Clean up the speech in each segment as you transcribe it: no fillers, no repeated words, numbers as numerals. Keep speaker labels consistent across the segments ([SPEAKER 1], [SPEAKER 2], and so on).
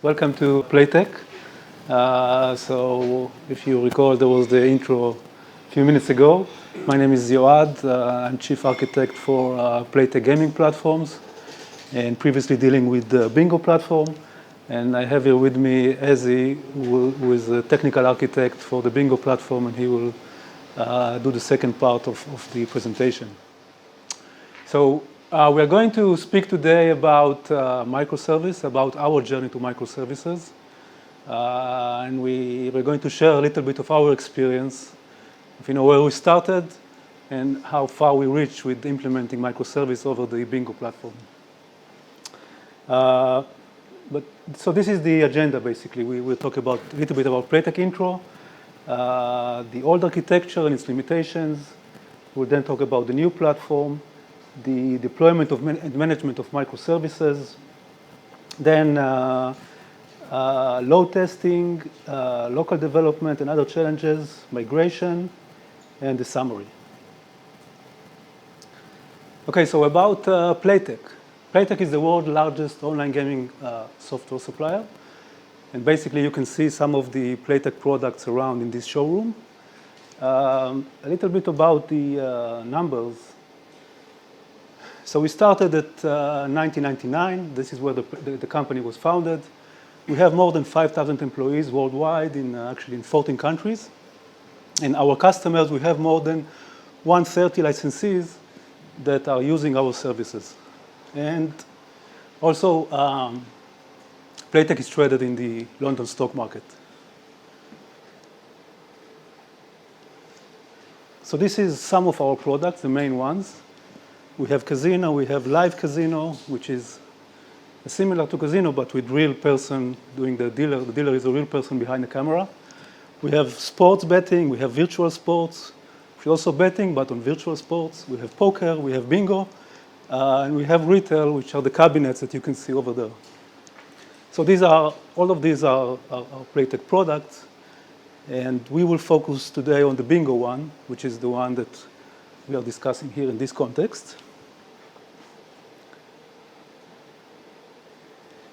[SPEAKER 1] Welcome to Playtech. So if you recall, there was the intro a few minutes ago. My name is Yoad. I'm Chief Architect for Playtech Gaming Platforms and previously dealing with the Bingo platform. And I have here with me Ezi, who is a technical architect for the Bingo platform, and he will do the second part of the presentation. So we're going to speak today about microservice, about our journey to microservices. And we're going to share a little bit of our experience, where we started and how far we reached with implementing microservice over the Bingo platform. So this is the agenda, basically. We will talk about a little bit about Playtech intro, the old architecture and its limitations. We'll then talk about the new platform, the deployment and management of microservices, then load testing, local development and other challenges, migration, and the summary. Okay, so about Playtech. Playtech is the world's largest online gaming software supplier. And basically, you can see some of the Playtech products around in this showroom. A little bit about the numbers. So we started at 1999. This is where the company was founded. We have more than 5,000 employees worldwide, actually in 14 countries. And our customers, we have more than 130 licensees that are using our services. And also, Playtech is traded in the London stock market. So this is some of our products, the main ones. We have casino, we have live casino, which is similar to casino, but with real person doing the dealer. The dealer is a real person behind the camera. We have sports betting, we have virtual sports. We're also betting, but on virtual sports. We have poker, we have bingo, and we have retail, which are the cabinets that you can see over there. So all of these are Playtech products, and we will focus today on the bingo one, which is the one that we are discussing here in this context.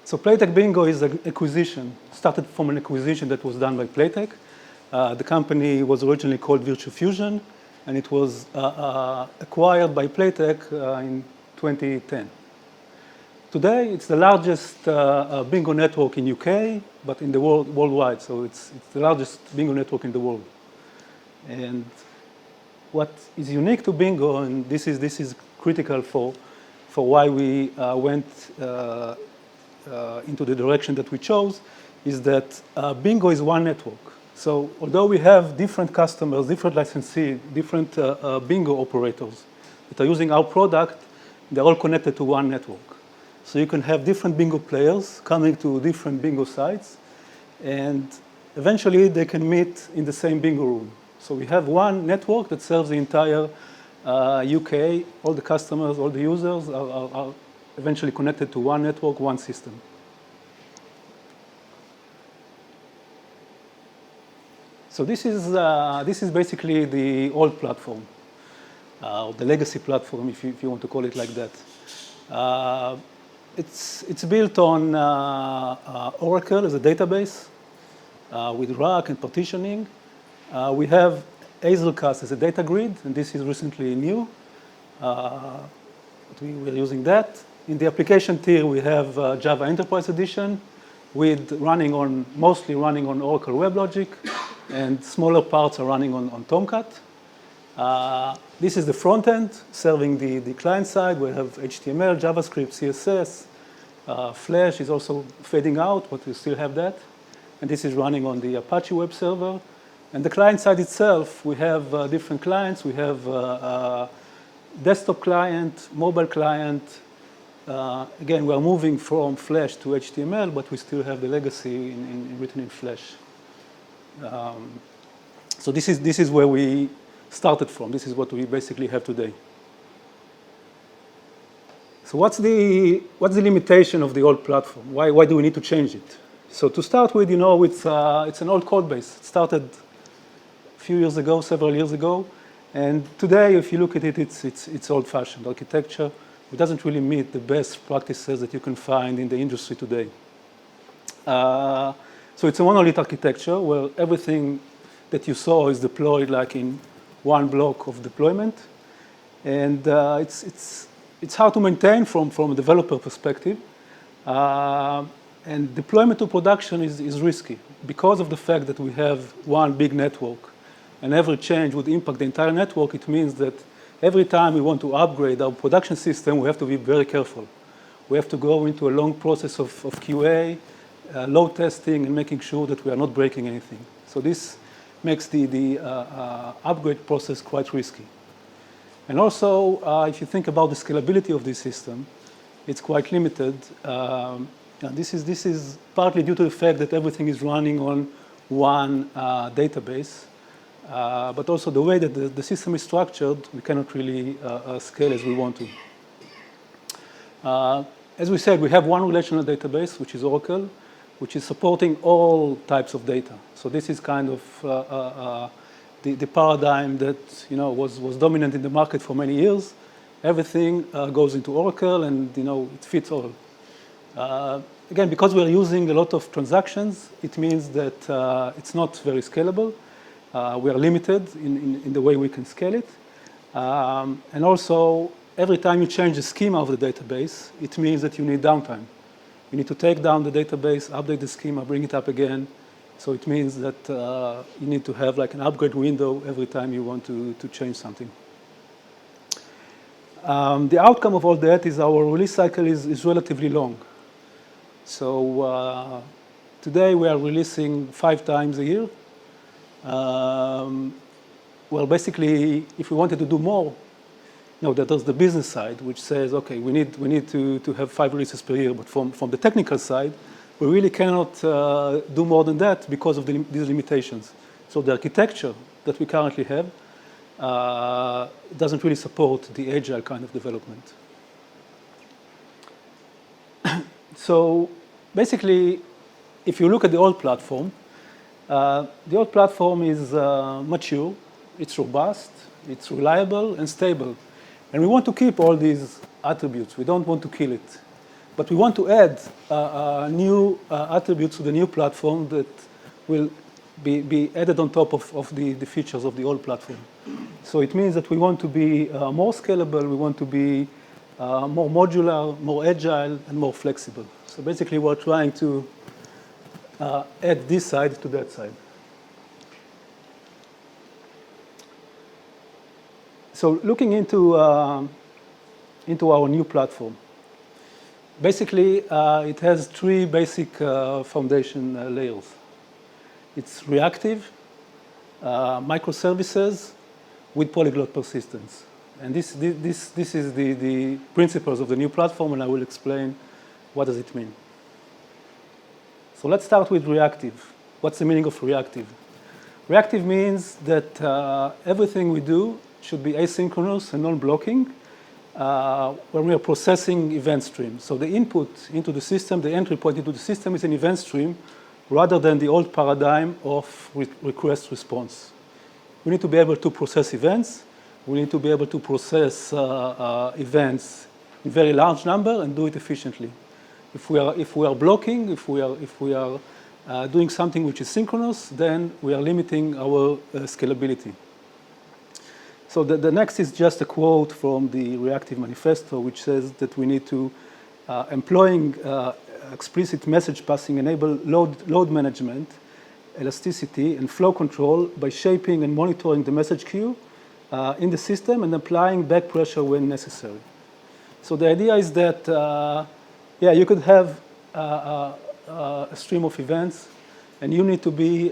[SPEAKER 1] So Playtech Bingo is an acquisition, started from an acquisition that was done by Playtech. The company was originally called Virtual Fusion, and it was acquired by Playtech in 2010. Today, it's the largest bingo network in UK, but in the worldwide. So it's the largest bingo network in the world. And what is unique to bingo, and this is critical for why we went into the direction that we chose, is that bingo is one network. So although we have different customers, different licensees, different bingo operators that are using our product, they're all connected to one network. So you can have different bingo players coming to different bingo sites, and eventually they can meet in the same bingo room. So we have one network that serves the entire UK. All the customers, all the users are eventually connected to one network, one system. So this is basically the old platform, or the legacy platform, if you want to call it like that. It's built on Oracle as a database with rack and partitioning. We have Hazelcast as a data grid, and this is recently new. We're using that. In the application tier, we have Java Enterprise Edition, with mostly running on Oracle WebLogic, and smaller parts are running on Tomcat. This is the front end, serving the client side. We have HTML, JavaScript, CSS. Flash is also fading out, but we still have that. And this is running on the Apache web server. And the client side itself, we have different clients. We have desktop client, mobile client. Again, we are moving from Flash to HTML, but we still have the legacy written in Flash. So this is where we started from. This is what we basically have today. So what's the limitation of the old platform? Why do we need to change it? So to start with, it's an old code base. It started a few years ago, several years ago, and today, if you look at it, it's old-fashioned architecture. It doesn't really meet the best practices that you can find in the industry today. So it's a monolith architecture where everything that you saw is deployed like in one block of deployment. And it's hard to maintain from a developer perspective. And deployment to production is risky because of the fact that we have one big network and every change would impact the entire network. It means that every time we want to upgrade our production system, we have to be very careful. We have to go into a long process of QA, load testing, and making sure that we are not breaking anything. So this makes the upgrade process quite risky. And also, if you think about the scalability of this system, it's quite limited. This is partly due to the fact that everything is running on one database, but also the way that the system is structured, we cannot really scale as we want to. As we said, we have one relational database, which is Oracle, which is supporting all types of data. So this is kind of the paradigm that was dominant in the market for many years. Everything goes into Oracle, and it fits all. Again, because we're using a lot of transactions, it means that it's not very scalable. We are limited in the way we can scale it. And also, every time you change the schema of the database, it means that you need downtime. You need to take down the database, update the schema, bring it up again. So it means that you need to have like an upgrade window every time you want to change something. The outcome of all that is our release cycle is relatively long. So today we are releasing 5 times a year. Well, basically, if we wanted to do more, there's the business side, which says, okay, we need to have 5 releases per year. But from the technical side, we really cannot do more than that because of these limitations. So the architecture that we currently have doesn't really support the agile kind of development. So basically, if you look at the old platform is mature, it's robust, it's reliable and stable. And we want to keep all these attributes. We don't want to kill it. But we want to add new attributes to the new platform that will be added on top of the features of the old platform. So it means that we want to be more scalable, we want to be more modular, more agile, and more flexible. So basically, we're trying to add this side to that side. So looking into our new platform, basically, it has 3 basic foundation layers. It's reactive, microservices with polyglot persistence. And this is the principles of the new platform, and I will explain what does it mean. So let's start with reactive. What's the meaning of reactive? Reactive means that everything we do should be asynchronous and non-blocking when we are processing event streams. So the input into the system, the entry point into the system is an event stream rather than the old paradigm of request response. We need to be able to process events. We need to be able to process events in very large number and do it efficiently. If we are blocking, if we are doing something which is synchronous, then we are limiting our scalability. So the next is just a quote from the Reactive Manifesto, which says that we need to employing explicit message passing enable load management, elasticity, and flow control by shaping and monitoring the message queue in the system and applying back pressure when necessary. So the idea is that, you could have a stream of events, and you need to be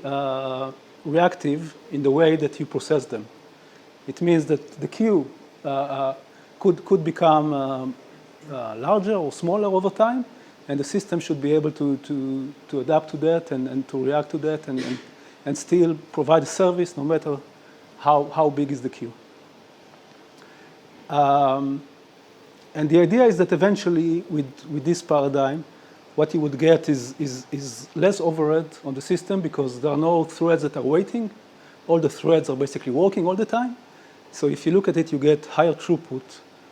[SPEAKER 1] reactive in the way that you process them. It means that the queue could become larger or smaller over time, and the system should be able to adapt to that and to react to that and still provide a service no matter how big is the queue. And the idea is that eventually, with this paradigm, what you would get is less overhead on the system because there are no threads that are waiting. All the threads are basically working all the time. So if you look at it, you get higher throughput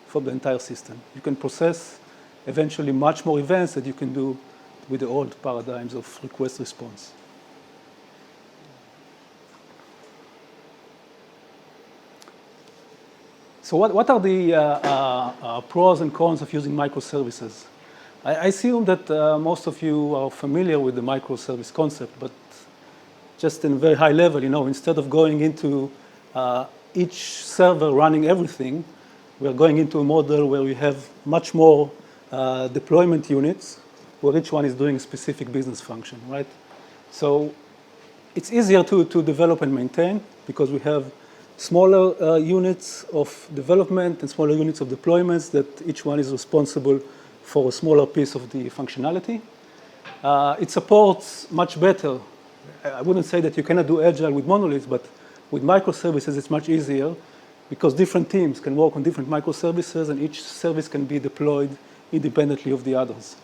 [SPEAKER 1] from the entire system. You can process eventually much more events that you can do with the old paradigms of request response. So what are the pros and cons of using microservices? I assume that most of you are familiar with the microservice concept, but just in a very high level, instead of going into each server running everything, we're going into a model where we have much more deployment units, where each one is doing a specific business function, right? So it's easier to develop and maintain because we have smaller units of development and smaller units of deployments that each one is responsible for a smaller piece of the functionality. It supports much better. I wouldn't say that you cannot do Agile with monoliths, but with microservices, it's much easier because different teams can work on different microservices and each service can be deployed independently of the others.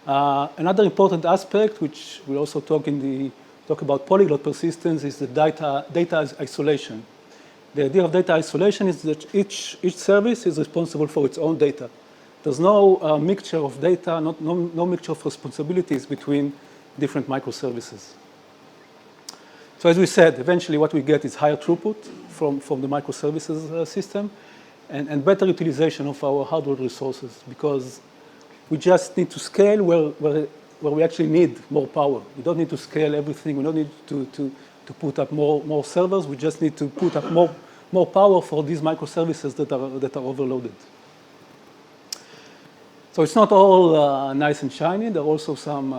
[SPEAKER 1] Another important aspect, which we also talk about Polyglot Persistence, is the data isolation. The idea of data isolation is that each service is responsible for its own data. There's no mixture of data, no mixture of responsibilities between different microservices. So as we said, eventually what we get is higher throughput from the microservices system and better utilization of our hardware resources because we just need to scale where we actually need more power. We don't need to scale everything. We don't need to put up more servers. We just need to put up more power for these microservices that are overloaded. So it's not all nice and shiny. There are also some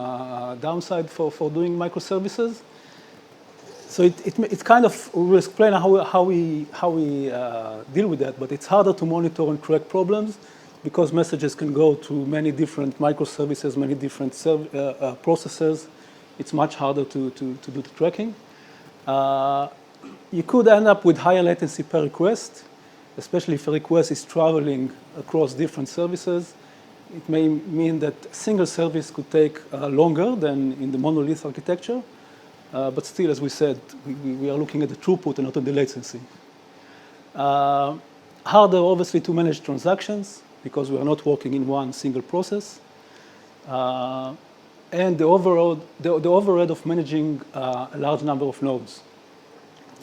[SPEAKER 1] downside for doing microservices. So it's kind of, we'll explain how we deal with that, but it's harder to monitor and track problems because messages can go to many different microservices, many different processes. It's much harder to do the tracking. You could end up with higher latency per request, especially if a request is traveling across different services. It may mean that a single service could take longer than in the monolith architecture. But still, as we said, we are looking at the throughput and not at the latency. Harder, obviously, to manage transactions because we are not working in one single process. And the overhead of managing a large number of nodes.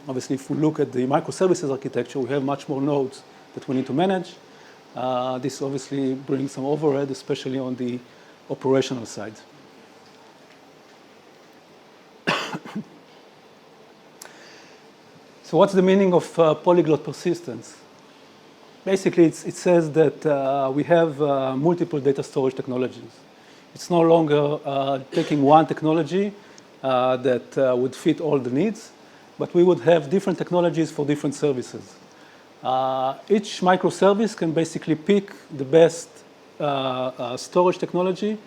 [SPEAKER 1] Obviously, if we look at the microservices architecture, we have much more nodes that we need to manage. This obviously brings some overhead, especially on the operational side. So what's the meaning of polyglot persistence? Basically, it says that we have multiple data storage technologies. It's no longer taking one technology that would fit all the needs, but we would have different technologies for different services. Each microservice can basically pick the best storage technology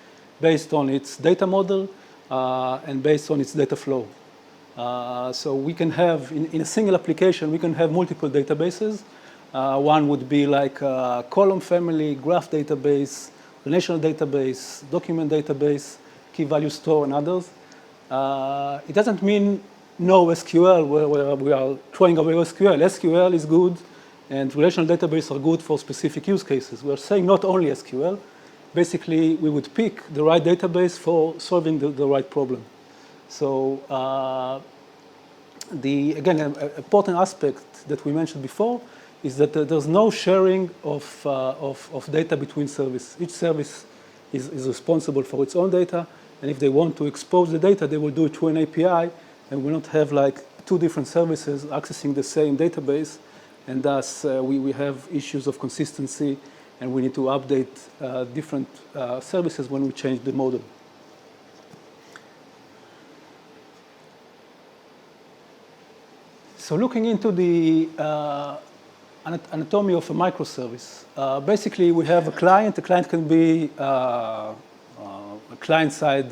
[SPEAKER 1] based on its data model and based on its data flow. So we can have, in a single application, we can have multiple databases. One would be like a column family, graph database, relational database, document database, key value store, and others. It doesn't mean no SQL, where we are throwing away SQL. SQL is good, and relational databases are good for specific use cases. We're saying not only SQL. Basically, we would pick the right database for solving the right problem. So again, an important aspect that we mentioned before is that there's no sharing of data between services. Each service is responsible for its own data, and if they want to expose the data, they will do it through an API, and will not have like two different services accessing the same database, and thus we have issues of consistency, and we need to update different services when we change the model. So looking into the anatomy of a microservice, basically we have a client. The client can be a client-side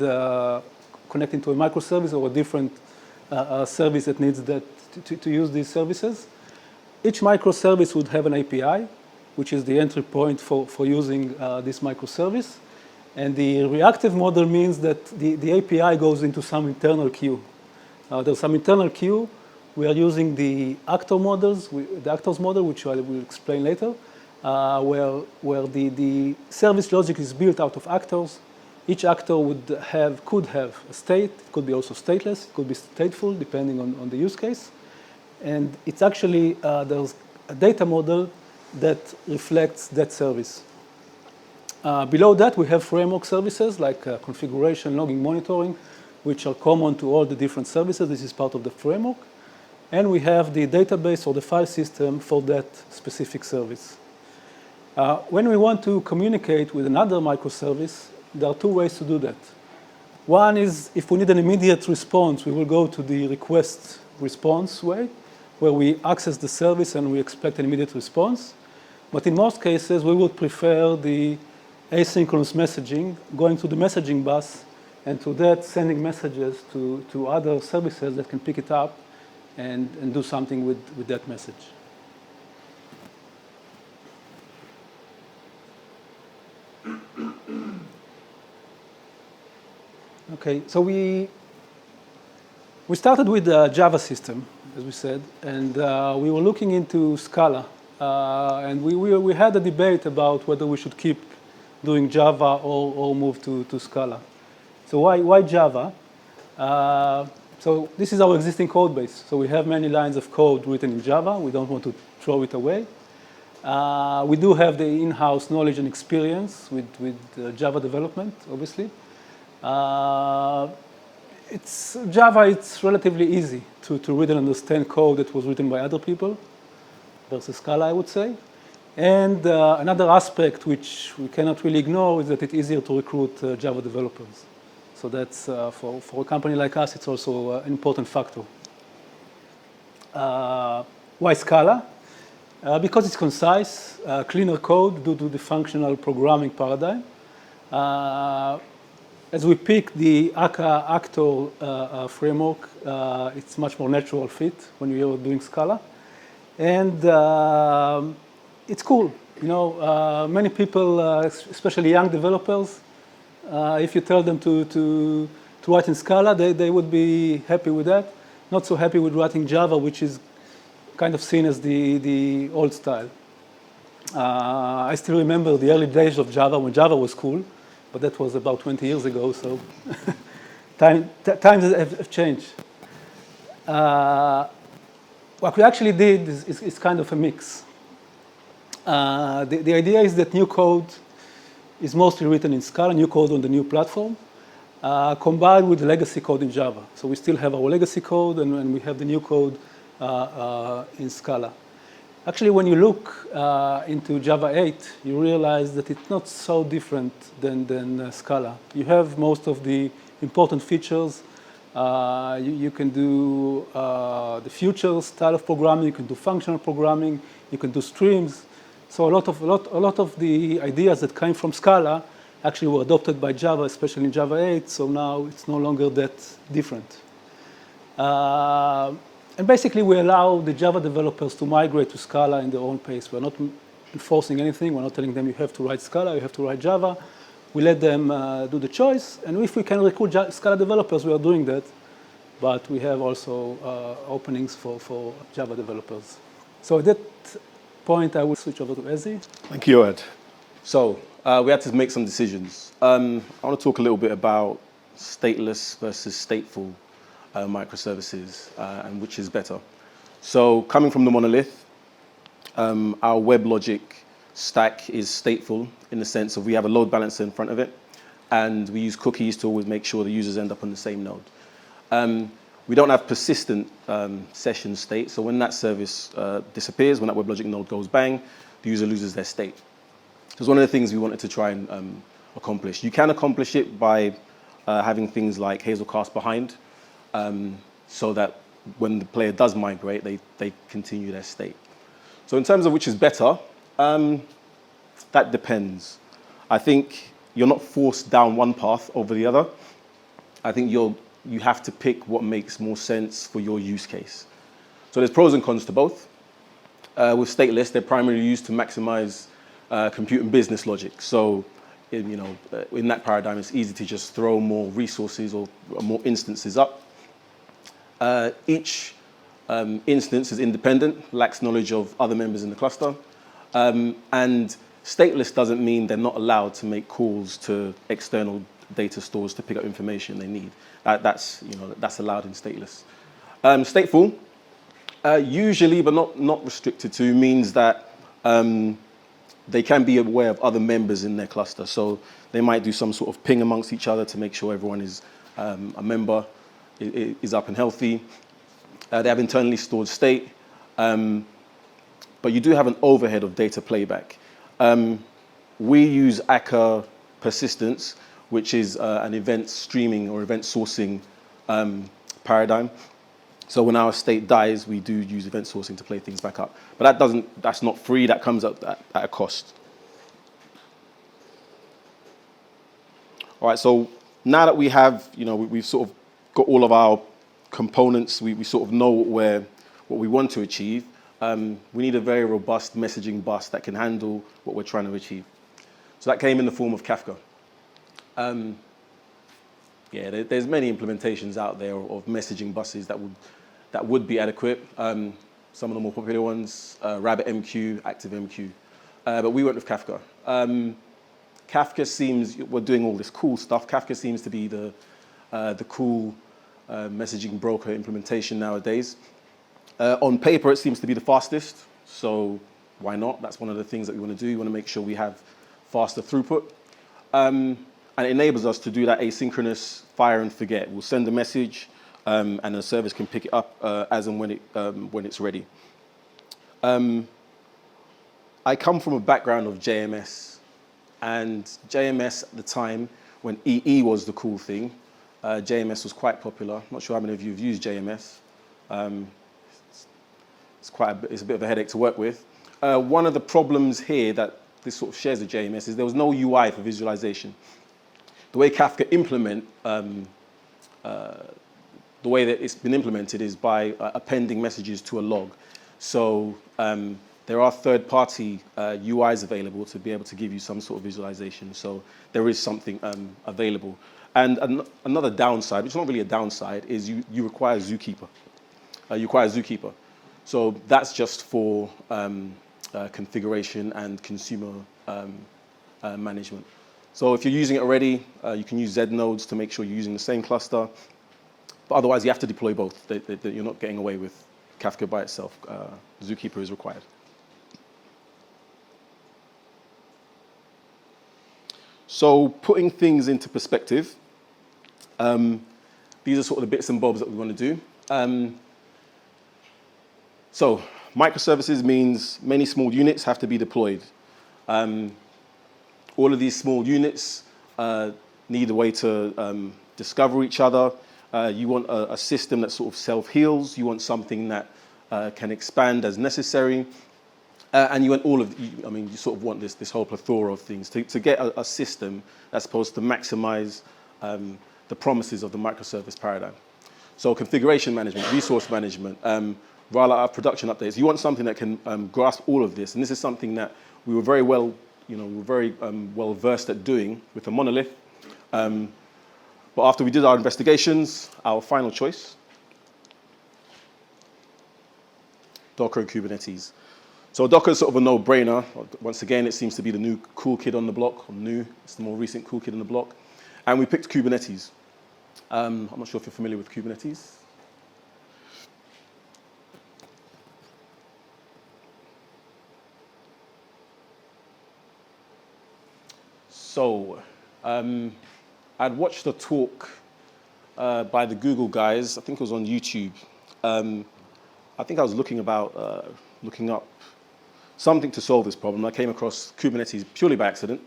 [SPEAKER 1] connecting to a microservice or a different service that needs to use these services. Each microservice would have an API, which is the entry point for using this microservice. And the reactive model means that the API goes into some internal queue. There's some internal queue. We are using the actor models, the actors model, which I will explain later, where the service logic is built out of actors. Each actor could have a state. It could be also stateless. It could be stateful, depending on the use case. And it's actually, there's a data model that reflects that service. Below that, we have framework services like configuration, logging, monitoring, which are common to all the different services. This is part of the framework. And we have the database or the file system for that specific service. When we want to communicate with another microservice, there are two ways to do that. One is if we need an immediate response, we will go to the request response way, where we access the service and we expect an immediate response. But in most cases, we would prefer the asynchronous messaging, going to the messaging bus, and to that sending messages to other services that can pick it up and do something with that message. Okay, so we started with the Java system, as we said, and we were looking into Scala. And we had a debate about whether we should keep doing Java or move to Scala. So why Java? So this is our existing code base. So we have many lines of code written in Java. We don't want to throw it away. We do have the in-house knowledge and experience with Java development, obviously. Java, it's relatively easy to read and understand code that was written by other people versus Scala, I would say. And another aspect which we cannot really ignore is that it's easier to recruit Java developers. So that's, for a company like us, it's also an important factor. Why Scala? Because it's concise, cleaner code due to the functional programming paradigm. As we pick the actor framework, it's much more natural fit when you're doing Scala. And it's cool. You know, many people, especially young developers, if you tell them to write in Scala, they would be happy with that. Not so happy with writing Java, which is kind of seen as the old style. I still remember the early days of Java when Java was cool, but that was about 20 years ago, so times have changed. What we actually did is kind of a mix. The idea is that new code is mostly written in Scala, new code on the new platform, combined with the legacy code in Java. So we still have our legacy code, and we have the new code in Scala. Actually, when you look into Java 8, you realize that it's not so different than Scala. You have most of the important features. You can do the future style of programming. You can do functional programming. You can do streams. So a lot of the ideas that came from Scala actually were adopted by Java, especially in Java 8. So now it's no longer that different. And basically, we allow the Java developers to migrate to Scala in their own pace. We're not enforcing anything. We're not telling them you have to write Scala, you have to write Java. We let them do the choice. And if we can recruit Scala developers, we are doing that. But we have also openings for Java developers. So at that point, I will switch over to Ezzy.
[SPEAKER 2] Thank you, Yoad. So we had to make some decisions. I want to talk a little bit about stateless versus stateful microservices and which is better. So coming from the monolith, our web logic stack is stateful in the sense of we have a load balancer in front of it, and we use cookies to always make sure the users end up on the same node. We don't have persistent session state, so when that service disappears, when that WebLogic node goes bang, the user loses their state. It's one of the things we wanted to try and accomplish. You can accomplish it by having things like Hazelcast behind, so that when the player does migrate, they continue their state. So in terms of which is better, that depends. I think you're not forced down one path over the other. I think you have to pick what makes more sense for your use case. So there's pros and cons to both. With stateless, they're primarily used to maximize compute and business logic. So in that paradigm, it's easy to just throw more resources or more instances up. Each instance is independent, lacks knowledge of other members in the cluster. And stateless doesn't mean they're not allowed to make calls to external data stores to pick up information they need. That's allowed in stateless. Stateful, usually, but not restricted to, means that they can be aware of other members in their cluster. So they might do some sort of ping amongst each other to make sure everyone is a member, is up and healthy. They have internally stored state, but you do have an overhead of data playback. We use Akka Persistence, which is an event streaming or event sourcing paradigm. So when our state dies, we do use event sourcing to play things back up. But that's not free, that comes at a cost. All right, so now that we have, we've sort of got all of our components, we sort of know what we want to achieve, we need a very robust messaging bus that can handle what we're trying to achieve. So that came in the form of Kafka. There's many implementations out there of messaging buses that would be adequate. Some of the more popular ones, RabbitMQ, ActiveMQ, but we went with Kafka. We're doing all this cool stuff. Kafka seems to be the cool messaging broker implementation nowadays. On paper, it seems to be the fastest, so why not? That's one of the things that we want to do. We want to make sure we have faster throughput. And it enables us to do that asynchronous fire and forget. We'll send a message, and the service can pick it up as and when it's ready. I come from a background of JMS, and JMS at the time, when EE was the cool thing, JMS was quite popular. I'm not sure how many of you have used JMS. It's a bit of a headache to work with. One of the problems here that this sort of shares with JMS is there was no UI for visualization. The way Kafka the way that it's been implemented is by appending messages to a log. So there are third-party UIs available to be able to give you some sort of visualization. So there is something available. And another downside, which is not really a downside, is you require Zookeeper. You require Zookeeper. So that's just for configuration and consumer management. So if you're using it already, you can use Z nodes to make sure you're using the same cluster. But otherwise, you have to deploy both. You're not getting away with Kafka by itself. Zookeeper is required. So putting things into perspective, these are sort of the bits and bobs that we want to do. So microservices means many small units have to be deployed. All of these small units need a way to discover each other. You want a system that sort of self-heals. You want something that can expand as necessary. And you want you sort of want this whole plethora of things to get a system that's supposed to maximize the promises of the microservice paradigm. So configuration management, resource management, rollout of production updates. You want something that can grasp all of this. And this is something that we were very well versed at doing with the monolith. But after we did our investigations, our final choice, Docker and Kubernetes. So Docker is sort of a no-brainer. Once again, it seems to be the new cool kid on the block, it's the more recent cool kid on the block. And we picked Kubernetes. I'm not sure if you're familiar with Kubernetes. So I'd watched a talk by the Google guys. I think it was on YouTube. I think I was looking up something to solve this problem. I came across Kubernetes purely by accident.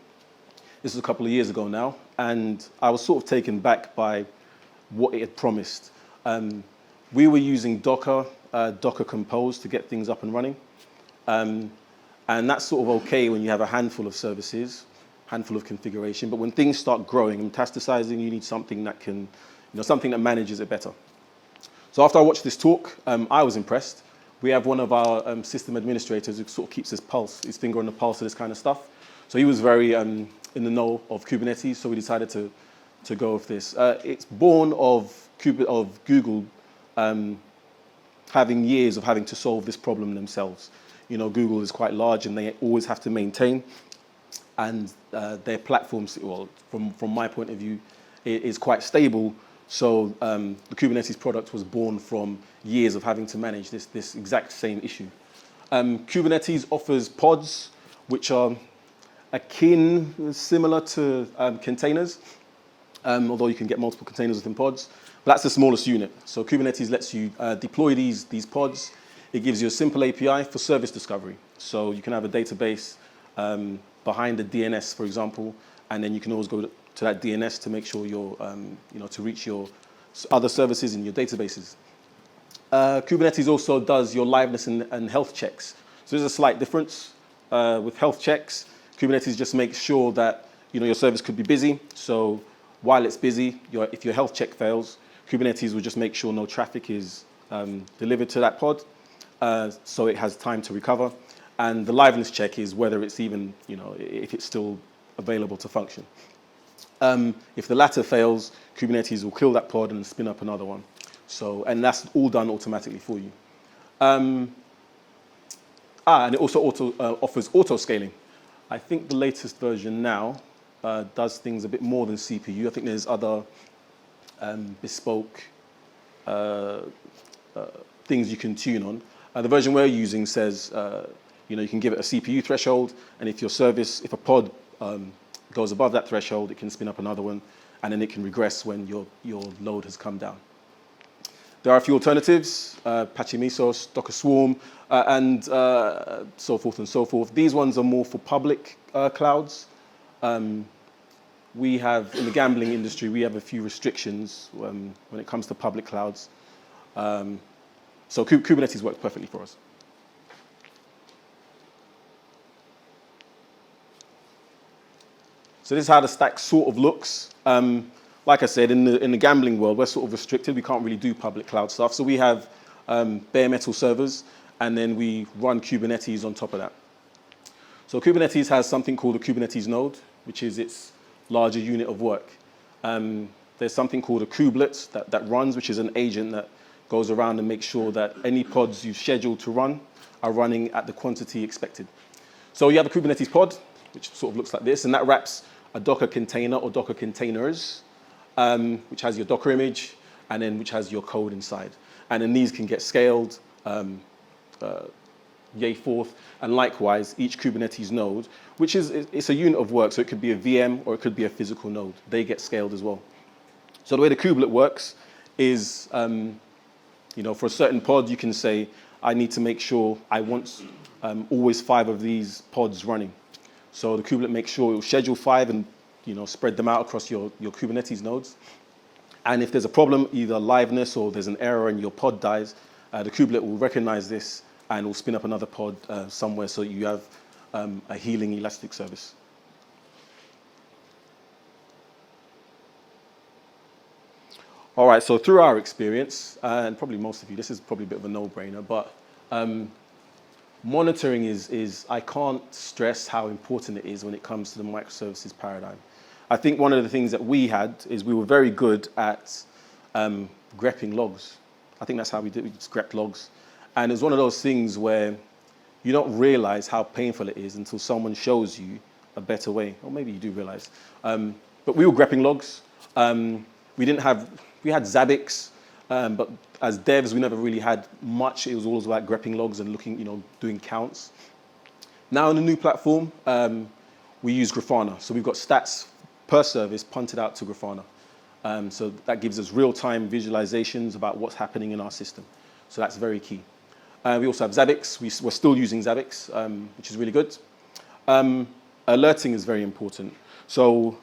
[SPEAKER 2] This was a couple of years ago now, and I was sort of taken back by what it had promised. We were using Docker Compose to get things up and running. And that's sort of okay when you have a handful of services, handful of configuration, but when things start growing and metastasizing, you need something that can, something that manages it better. So after I watched this talk, I was impressed. We have one of our system administrators who sort of keeps his finger on the pulse of this kind of stuff. So he was very in the know of Kubernetes, so we decided to go with this. It's born of Google having years of having to solve this problem themselves. Google is quite large and they always have to maintain. and their platforms, well, from my point of view, is quite stable. So the Kubernetes product was born from years of having to manage this exact same issue. Kubernetes offers pods, which are similar to containers, although you can get multiple containers within pods. But that's the smallest unit. So Kubernetes lets you deploy these pods. It gives you a simple API for service discovery. So you can have a database behind the DNS, for example, and then you can always go to that DNS to make sure you're, to reach your other services in your databases. Kubernetes also does your liveness and health checks. So there's a slight difference with health checks. Kubernetes just makes sure that your service could be busy. So while it's busy, if your health check fails, Kubernetes will just make sure no traffic is delivered to that pod, so it has time to recover. And the liveness check is whether it's even, if it's still available to function. If the latter fails, Kubernetes will kill that pod and spin up another one. So, and that's all done automatically for you. And it also offers auto-scaling. I think the latest version now does things a bit more than CPU. I think there's other bespoke things you can tune on. The version we're using says, you can give it a CPU threshold, and if a pod goes above that threshold, it can spin up another one, and then it can regress when your load has come down. There are a few alternatives, Apache Mesos, Docker Swarm, and so forth and so forth. These ones are more for public clouds. We have, in the gambling industry, we have a few restrictions when it comes to public clouds. So Kubernetes works perfectly for us. So this is how the stack sort of looks. Like I said, in the gambling world, we're sort of restricted. We can't really do public cloud stuff. So we have bare metal servers, and then we run Kubernetes on top of that. So Kubernetes has something called a Kubernetes node, which is its larger unit of work. There's something called a kubelet that runs, which is an agent that goes around and makes sure that any pods you've scheduled to run are running at the quantity expected. So you have a Kubernetes pod, which sort of looks like this, and that wraps a Docker container or Docker containers, which has your Docker image, and then which has your code inside. And then these can get scaled, yay forth, and likewise, each Kubernetes node, which it's a unit of work, so it could be a VM or it could be a physical node. They get scaled as well. So the way the kubelet works is, for a certain pod, you can say, I need to make sure I want always 5 of these pods running. So the kubelet makes sure it will schedule 5 and spread them out across your Kubernetes nodes. And if there's a problem, either liveness or there's an error and your pod dies, the kubelet will recognize this and will spin up another pod somewhere so you have a healing elastic service. All right, so through our experience, and probably most of you, this is probably a bit of a no-brainer, but monitoring is, I can't stress how important it is when it comes to the microservices paradigm. I think one of the things that we had is we were very good at grepping logs. I think that's how we did it, we just grepped logs. And it's one of those things where you don't realize how painful it is until someone shows you a better way. Or maybe you do realize. But we were grepping logs. We had Zabbix, but as devs, we never really had much. It was always about grepping logs and looking, doing counts. Now in the new platform, we use Grafana. So we've got stats per service punted out to Grafana. So that gives us real-time visualizations about what's happening in our system. So that's very key. We also have Zabbix. We're still using Zabbix, which is really good. Alerting is very important. So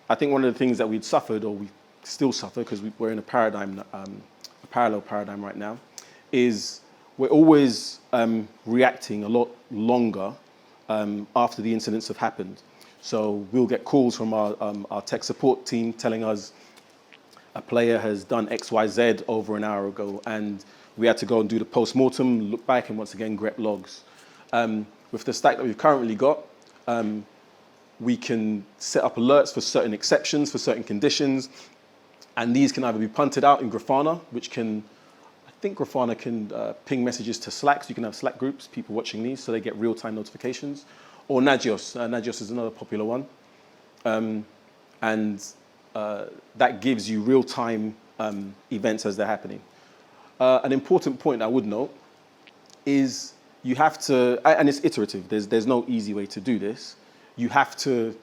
[SPEAKER 2] I think one of the things that we'd suffered, or we still suffer because we're in a parallel paradigm right now, is we're always reacting a lot longer after the incidents have happened. So we'll get calls from our tech support team telling us a player has done X, Y, Z over an hour ago, and we had to go and do the post-mortem, look back, and once again, grep logs. With the stack that we've currently got, we can set up alerts for certain exceptions, for certain conditions, and these can either be punted out in Grafana, which can, I think Grafana can ping messages to Slack, so you can have Slack groups, people watching these, so they get real-time notifications, or Nagios. Nagios is another popular one. And that gives you real-time events as they're happening. An important point I would note is you have to, and it's iterative, there's no easy way to do this. You have to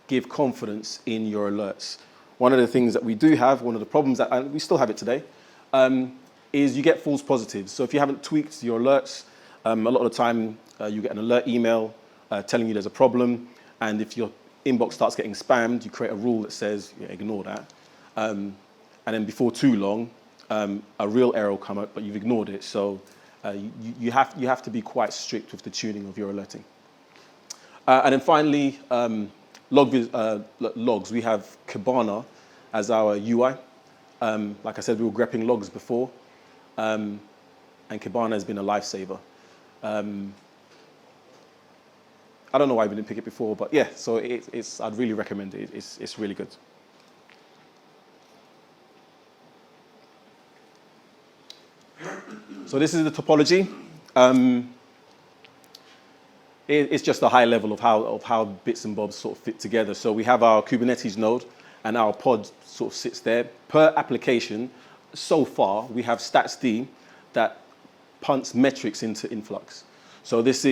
[SPEAKER 2] give confidence in your alerts. One of the things that we do have, one of the problems that, and we still have it today, is you get false positives. So if you haven't tweaked your alerts, a lot of the time you get an alert email telling you there's a problem, and if your inbox starts getting spammed, you create a rule that says, yeah, ignore that. And then before too long, a real error will come up, but you've ignored it. So you have to be quite strict with the tuning of your alerting. And then finally, logs. We have Kibana as our UI. Like I said, we were grepping logs before, and Kibana has been a lifesaver. I don't know why we didn't pick it before, but yeah, so I'd really recommend it. It's really good. So this is the topology. It's just a high level of how bits and bobs sort of fit together. So we have our Kubernetes node, and our pod sort of sits there. Per application, so far, we have statsd that punts metrics into influx. So this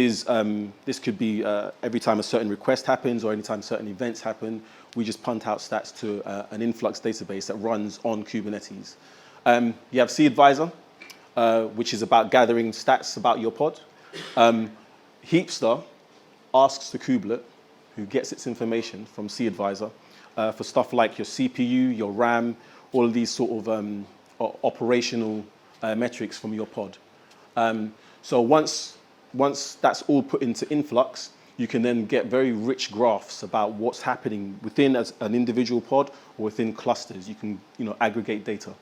[SPEAKER 2] could be every time a certain request happens or anytime certain events happen, we just punt out stats to an influx database that runs on Kubernetes. You have cAdvisor, which is about gathering stats about your pod. Heapster asks the kubelet, who gets its information from cAdvisor, for stuff like your CPU, your RAM, all of these sort of operational metrics from your pod. So once that's all put into influx, you can then get very rich graphs about what's happening within an individual pod or within clusters. You can aggregate data.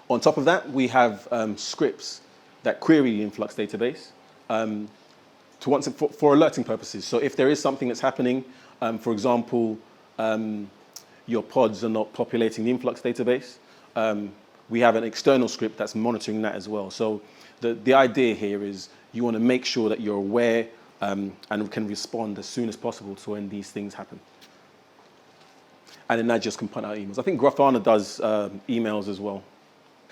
[SPEAKER 2] On top of that, we have scripts that query the influx database for alerting purposes. So if there is something that's happening, for example, your pods are not populating the influx database, we have an external script that's monitoring that as well. So the idea here is you want to make sure that you're aware and can respond as soon as possible to when these things happen. And then that just can punt out emails. I think Grafana does emails as well,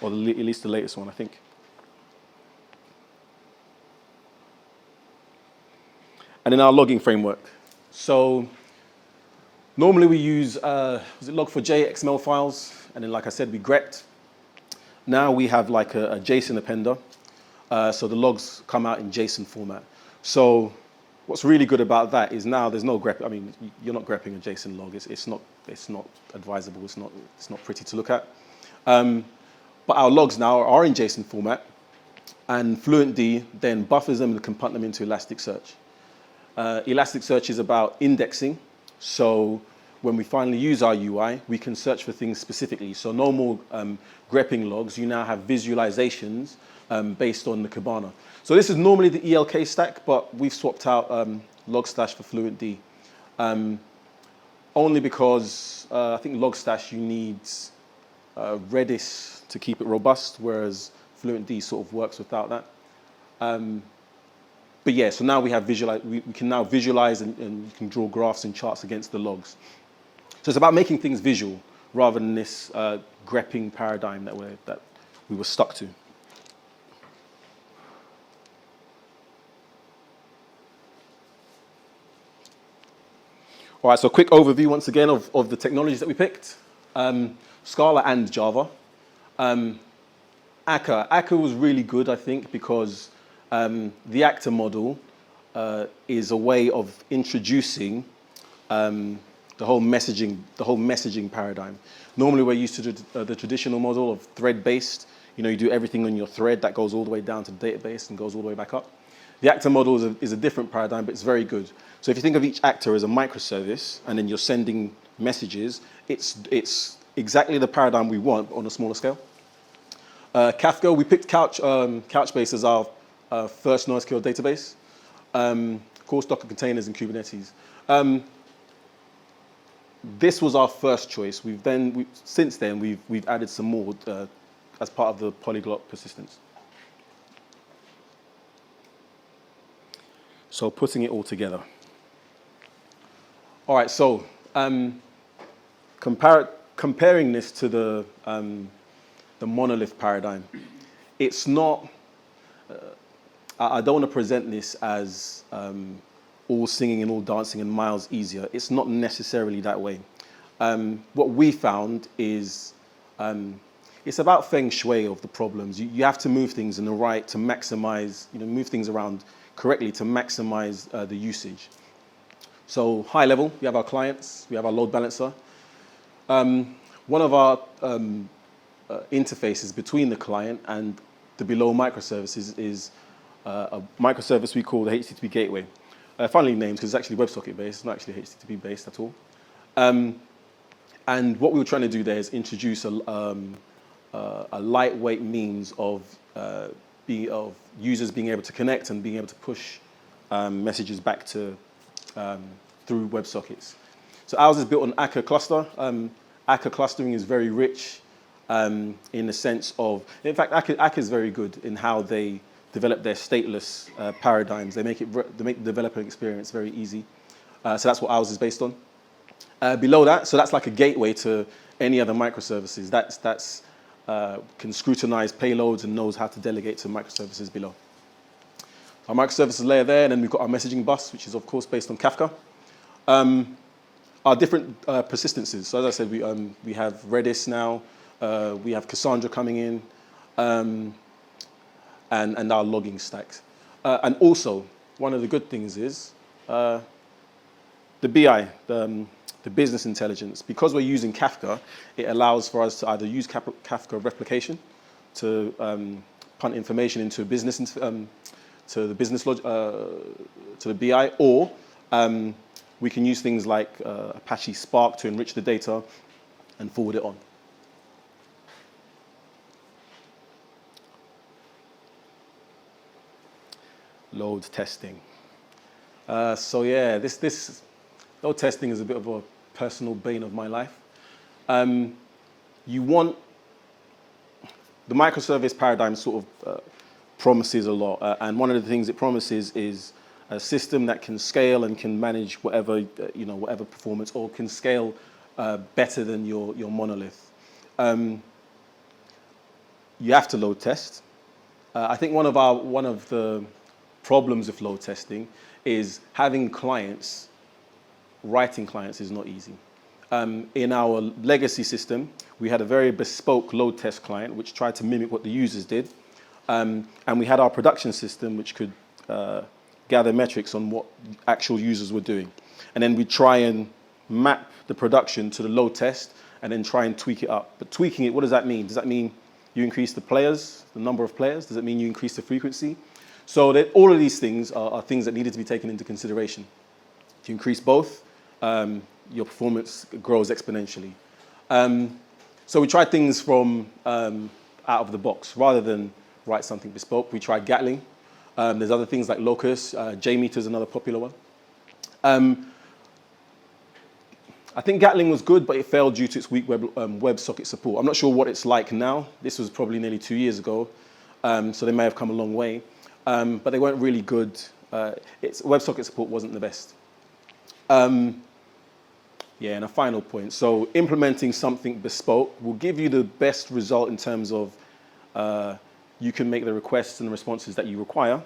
[SPEAKER 2] or at least the latest one, I think. And then our logging framework. So normally we use log4j XML files, and then like I said, we grepped. Now we have like a JSON appender. So the logs come out in JSON format. So what's really good about that is now there's no grep. I mean, you're not grepping a JSON log. It's not advisable. It's not pretty to look at. But our logs now are in JSON format, and FluentD then buffers them and can punt them into Elasticsearch. Elasticsearch is about indexing. So when we finally use our UI, we can search for things specifically. So no more grepping logs. You now have visualizations based on the Kibana. So this is normally the ELK stack, but we've swapped out Logstash for FluentD. Only because I think Logstash, you need Redis to keep it robust, whereas FluentD sort of works without that. But yeah, so now we have we can now visualize and you can draw graphs and charts against the logs. So it's about making things visual rather than this grepping paradigm that we were stuck to. All right, so a quick overview once again of the technologies that we picked. Scala and Java. Akka was really good, I think, because the actor model is a way of introducing the whole messaging paradigm. Normally, we're used to the traditional model of thread-based. You do everything on your thread that goes all the way down to the database and goes all the way back up. The actor model is a different paradigm, but it's very good. So if you think of each actor as a microservice, and then you're sending messages, it's exactly the paradigm we want on a smaller scale. Kafka, we picked Couchbase as our first NoSQL database. Of course, Docker containers and Kubernetes. This was our first choice. Since then, we've added some more as part of the Polyglot Persistence. So putting it all together. All right, so comparing this to the monolith paradigm, it's not, I don't want to present this as all singing and all dancing and miles easier. It's not necessarily that way. What we found is it's about feng shui of the problems. You have to move things in the right to maximize, move things around correctly to maximize the usage. So high level, we have our clients, we have our load balancer. One of our interfaces between the client and the below microservices is a microservice we call the HTTP gateway. Funnily named because it's actually WebSocket based, it's not actually HTTP based at all. And what we were trying to do there is introduce a lightweight means of users being able to connect and being able to push messages back to through WebSockets. So ours is built on Akka cluster. Akka clustering is very rich in the sense of, in fact, Akka is very good in how they develop their stateless paradigms. They make the developer experience very easy. So that's what ours is based on. Below that, so that's like a gateway to any other microservices. That's can scrutinize payloads and knows how to delegate to microservices below. Our microservices layer there, and then we've got our messaging bus, which is of course based on Kafka. Our different persistences. So as I said, we have Redis now. We have Cassandra coming in, and our logging stacks. And also, one of the good things is the BI, the business intelligence. Because we're using Kafka, it allows for us to either use Kafka replication to punt information into a business, to the BI, or we can use things like Apache Spark to enrich the data and forward it on. Load testing. So yeah, this load testing is a bit of a personal bane of my life. You want, the microservice paradigm sort of promises a lot, and one of the things it promises is a system that can scale and can manage whatever, whatever performance, or can scale better than your monolith. You have to load test. I think one of the problems with load testing is having clients, writing clients is not easy. In our legacy system, we had a very bespoke load test client which tried to mimic what the users did. And we had our production system which could gather metrics on what actual users were doing. And then we try and map the production to the load test and then try and tweak it up. But tweaking it, what does that mean? Does that mean you increase the players, the number of players? Does it mean you increase the frequency? So that all of these things are things that needed to be taken into consideration. If you increase both, your performance grows exponentially. So we tried things from out of the box. Rather than write something bespoke, we tried Gatling. There's other things like Locus. JMeter is another popular one. I think Gatling was good, but it failed due to its weak WebSocket support. I'm not sure what it's like now. This was probably nearly 2 years ago, so they may have come a long way. But they weren't really good. Its WebSocket support wasn't the best. Yeah, and a final point. So implementing something bespoke will give you the best result in terms of you can make the requests and the responses that you require.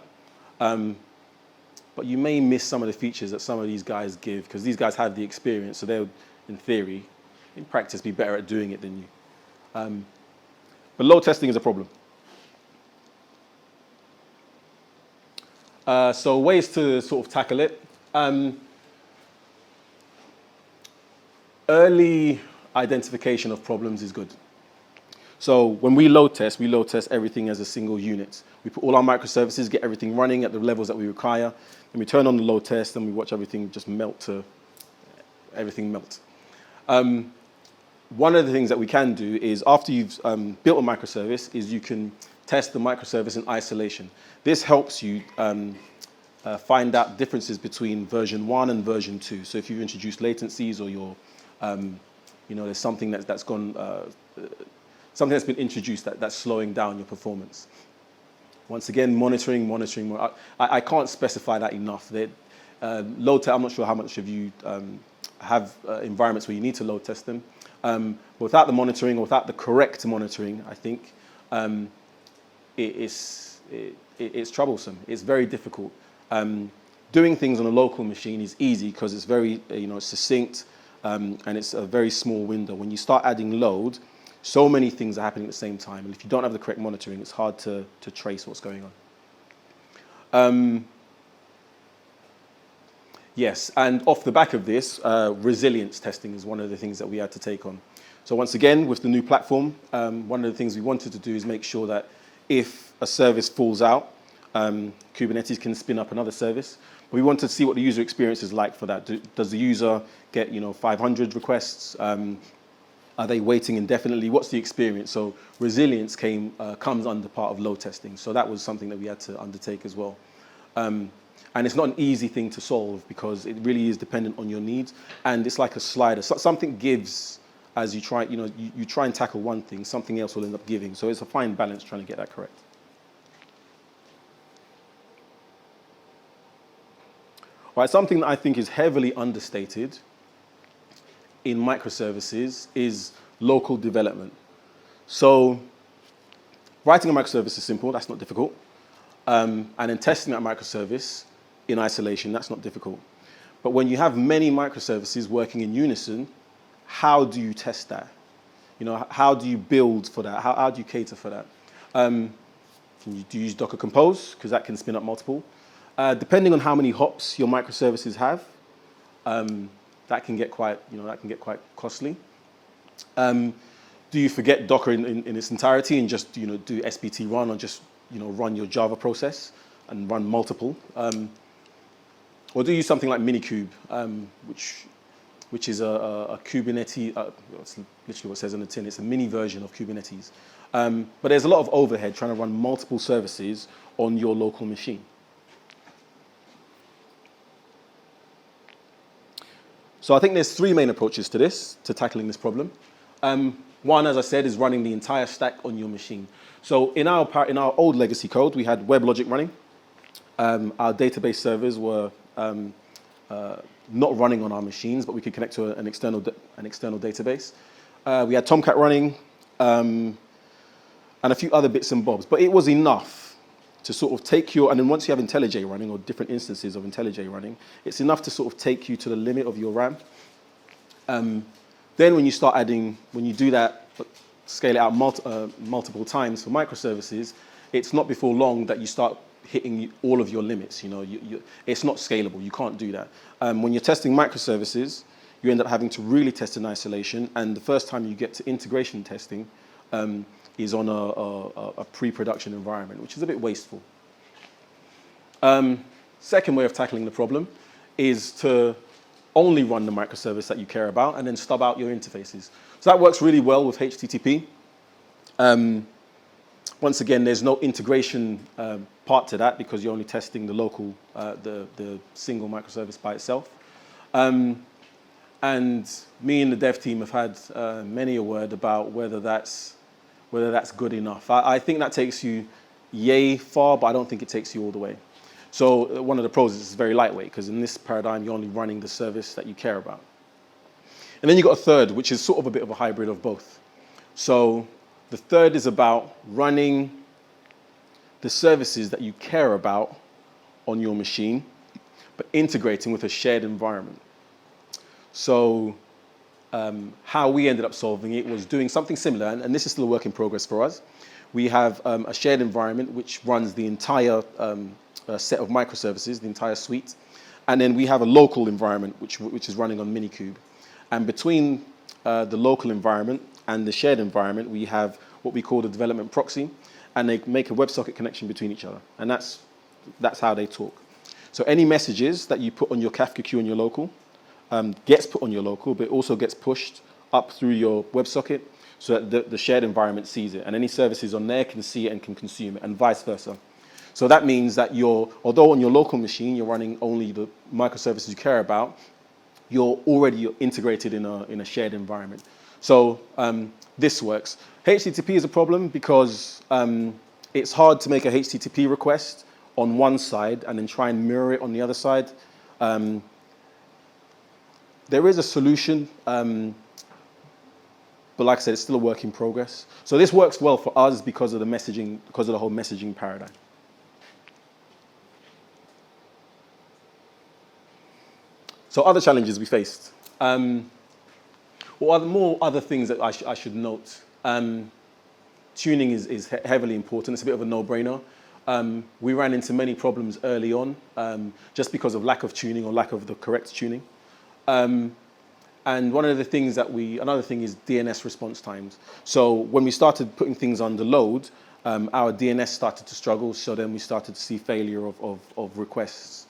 [SPEAKER 2] But you may miss some of the features that some of these guys give, because these guys have the experience, so they'll, in theory, in practice, be better at doing it than you. But load testing is a problem. So ways to sort of tackle it. Early identification of problems is good. So when we load test everything as a single unit. We put all our microservices, get everything running at the levels that we require, and we turn on the load test and we watch everything just melt to everything melt. One of the things that we can do is after you've built a microservice is you can test the microservice in isolation. This helps you find out differences between version 1 and version 2. So if you've introduced latencies or you're, there's something that's gone, something that's been introduced that's slowing down your performance. Once again, monitoring. I can't specify that enough. Load test, I'm not sure how much of you have environments where you need to load test them. But without the monitoring, or without the correct monitoring, I think it's troublesome. It's very difficult. Doing things on a local machine is easy because it's very, it's succinct, and it's a very small window. When you start adding load, so many things are happening at the same time, and if you don't have the correct monitoring, it's hard to trace what's going on. Yes, and off the back of this, resilience testing is one of the things that we had to take on. So once again, with the new platform, one of the things we wanted to do is make sure that if a service falls out, Kubernetes can spin up another service. But we wanted to see what the user experience is like for that. Does the user get 500 requests? Are they waiting indefinitely? What's the experience? So resilience comes under part of load testing. So that was something that we had to undertake as well. And it's not an easy thing to solve because it really is dependent on your needs. And it's like a slider. Something gives as you try, you try and tackle one thing, something else will end up giving. So it's a fine balance trying to get that correct. All right, something that I think is heavily understated in microservices is local development. So writing a microservice is simple, that's not difficult. And then testing that microservice in isolation, that's not difficult. But when you have many microservices working in unison, how do you test that? How do you build for that? How do you cater for that? Do you use Docker Compose? Because that can spin up multiple. Depending on how many hops your microservices have, that can get quite costly. Do you forget Docker in its entirety and just do SPT run, or just run your Java process and run multiple? Or do you use something like Minikube, which is a Kubernetes, it's literally what it says on the tin, it's a mini version of Kubernetes. But there's a lot of overhead trying to run multiple services on your local machine. So I think there's three main approaches to tackling this problem. One, as I said, is running the entire stack on your machine. So in our old legacy code, we had WebLogic running. Our database servers were not running on our machines, but we could connect to an external database. We had Tomcat running, and a few other bits and bobs. But it was enough to sort of take and then once you have IntelliJ running, or different instances of IntelliJ running, it's enough to sort of take you to the limit of your RAM. Then when you do that, scale it out multiple times for microservices, it's not before long that you start hitting all of your limits. It's not scalable. You can't do that. When you're testing microservices, you end up having to really test in isolation, and the first time you get to integration testing is on a pre-production environment, which is a bit wasteful. Second way of tackling the problem is to only run the microservice that you care about and then stub out your interfaces. So that works really well with HTTP. Once again, there's no integration part to that because you're only testing the local, the single microservice by itself. And me and the dev team have had many a word about whether that's good enough. I think that takes you yay far, but I don't think it takes you all the way. So one of the pros is it's very lightweight, because in this paradigm, you're only running the service that you care about. And then you've got a third, which is sort of a bit of a hybrid of both. So the third is about running the services that you care about on your machine, but integrating with a shared environment. So how we ended up solving it was doing something similar, and this is still a work in progress for us. We have a shared environment which runs the entire set of microservices, the entire suite, and then we have a local environment which is running on Minikube. And between the local environment and the shared environment, we have what we call the development proxy, and they make a WebSocket connection between each other, and that's how they talk. So any messages that you put on your Kafka queue on your local gets put on your local, but it also gets pushed up through your WebSocket so that the shared environment sees it, and any services on there can see it and can consume it, and vice versa. So that means that although on your local machine you're running only the microservices you care about, you're already integrated in a shared environment. So this works. HTTP is a problem because It's hard to make a HTTP request on one side and then try and mirror it on the other side. There is a solution, but like I said, it's still a work in progress. So this works well for us because of the messaging, because of the whole messaging paradigm. So other challenges we faced. More other things that I should note. Tuning is heavily important. It's a bit of a no-brainer. We ran into many problems early on just because of lack of tuning or lack of the correct tuning. And another thing is DNS response times. So when we started putting things under load, our DNS started to struggle. So then we started to see failure of requests.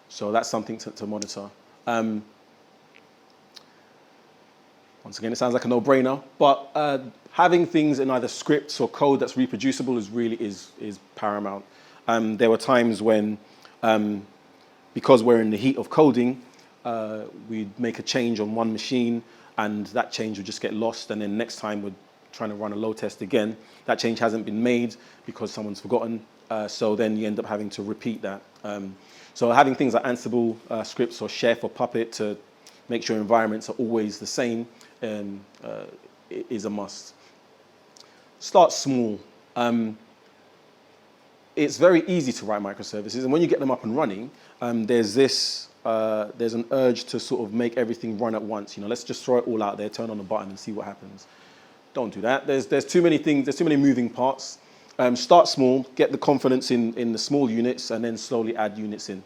[SPEAKER 2] So that's something to monitor. Once again, it sounds like a no-brainer, but having things in either scripts or code that's reproducible is paramount. There were times when, because we're in the heat of coding, we'd make a change on one machine and that change would just get lost, and then next time we're trying to run a load test again, that change hasn't been made because someone's forgotten, so then you end up having to repeat that. So having things like Ansible scripts or Chef or Puppet to make sure environments are always the same is a must. Start small. It's very easy to write microservices, and when you get them up and running, there's an urge to sort of make everything run at once. Let's just throw it all out there, turn on the button, and see what happens. Don't do that. There's too many things. There's too many moving parts. Start small, get the confidence in the small units, and then slowly add units in.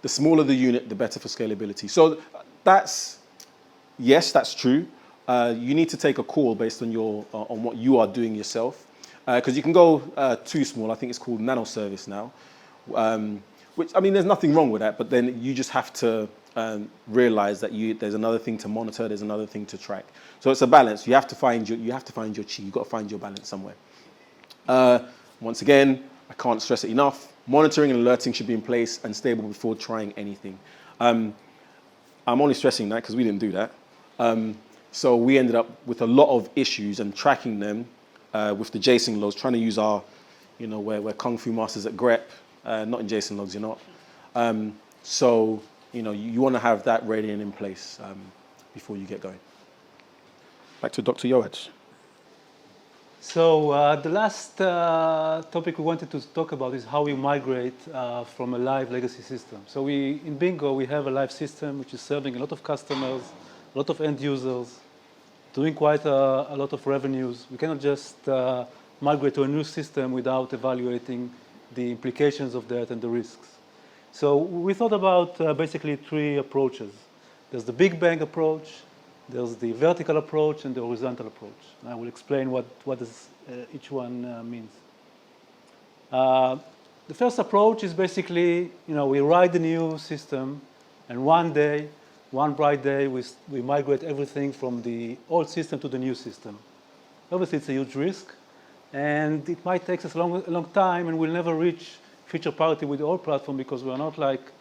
[SPEAKER 2] The smaller the unit, the better for scalability. So that's true. You need to take a call based on what you are doing yourself, because you can go too small. I think it's called nanoservice now, which, I mean, there's nothing wrong with that, but then you just have to realize that there's another thing to monitor, there's another thing to track. So it's a balance. You have to find your chi. You've got to find your balance somewhere. Once again, I can't stress it enough. Monitoring and alerting should be in place and stable before trying anything. I'm only stressing that because we didn't do that. So we ended up with a lot of issues and tracking them with the JSON logs, trying to use our, we're Kung Fu masters at grep, not in JSON logs, you're not. So, you want to have that ready and in place before you get going. Back to Dr. Yoad.
[SPEAKER 1] So the last topic we wanted to talk about is how we migrate from a live legacy system. So in Bingo, we have a live system which is serving a lot of customers, a lot of end users, doing quite a lot of revenues. We cannot just migrate to a new system without evaluating the implications of that and the risks. So we thought about basically three approaches. There's the big bang approach, there's the vertical approach, and the horizontal approach. I will explain what does each one means. The first approach is basically, we write the new system, and one bright day, we migrate everything from the old system to the new system. Obviously, it's a huge risk, and it might take us a long time, and we'll never reach feature parity with the old platform because we're not like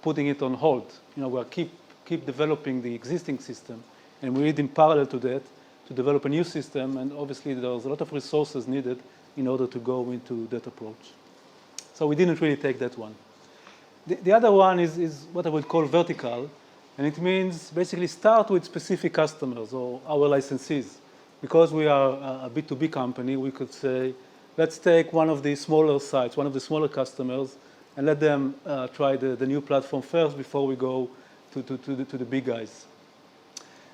[SPEAKER 1] putting it on hold. We'll keep developing the existing system, and we need in parallel to that to develop a new system, and obviously there's a lot of resources needed in order to go into that approach. So we didn't really take that one. The other one is what I would call vertical, and it means basically start with specific customers or our licensees. Because we are a B2B company, we could say, let's take one of the smaller sites, one of the smaller customers, and let them try the new platform first before we go to the big guys.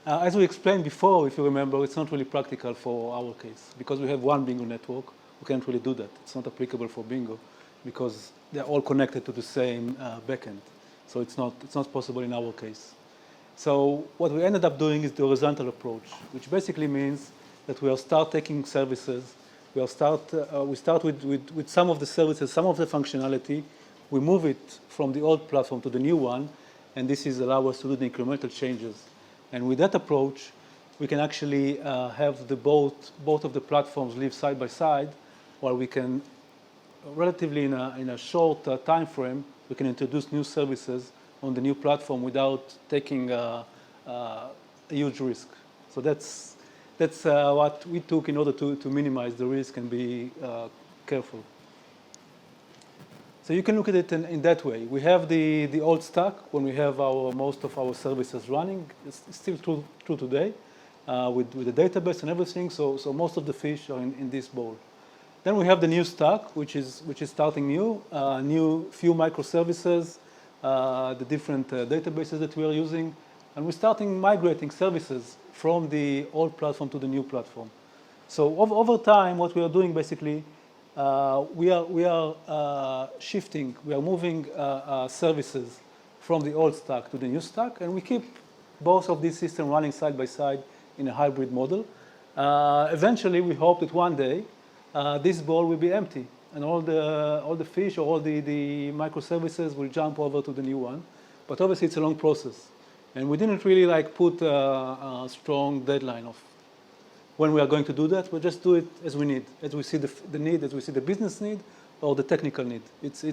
[SPEAKER 1] As we explained before, if you remember, it's not really practical for our case. Because we have one Bingo network, we can't really do that. It's not applicable for Bingo because they're all connected to the same backend. So it's not possible in our case. So what we ended up doing is the horizontal approach, which basically means that we'll start taking services. We start with some of the services, some of the functionality. We move it from the old platform to the new one, and this is allow us to do the incremental changes. And with that approach, we can actually have both of the platforms live side by side, while we can, relatively in a short time frame, we can introduce new services on the new platform without taking a huge risk. So that's that's what we took in order to minimize the risk and be careful. So you can look at it in that way. We have the old stack when we have most of our services running. It's still true today with the database and everything. So most of the fish are in this bowl. Then we have the new stack, which is starting new few microservices, the different databases that we are using, and we're starting migrating services from the old platform to the new platform. So over time, what we are doing basically, we are shifting, we are moving services from the old stack to the new stack, and we keep both of these systems running side by side in a hybrid model. Eventually, we hope that one day this bowl will be empty, and all the fish or all the microservices will jump over to the new one. But obviously, it's a long process, and we didn't really put a strong deadline of when we are going to do that. We'll just do it as we need, as we see the need, as we see the business need or the technical need. It's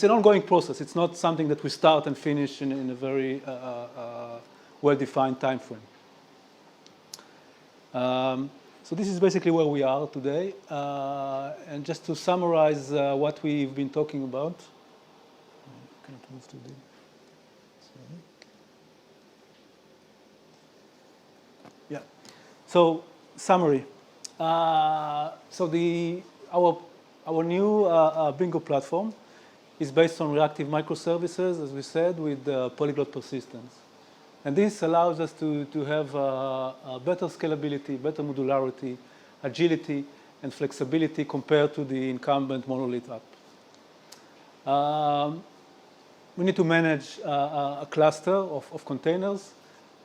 [SPEAKER 1] an ongoing process. It's not something that we start and finish in a very well-defined time frame. So this is basically where we are today. And just to summarize what we've been talking about. I can't move to the... Sorry. Yeah. So summary. So our new Bingo platform is based on reactive microservices, as we said, with Polyglot Persistence. And this allows us to have better scalability, better modularity, agility, and flexibility compared to the incumbent monolith app. We need to manage a cluster of containers,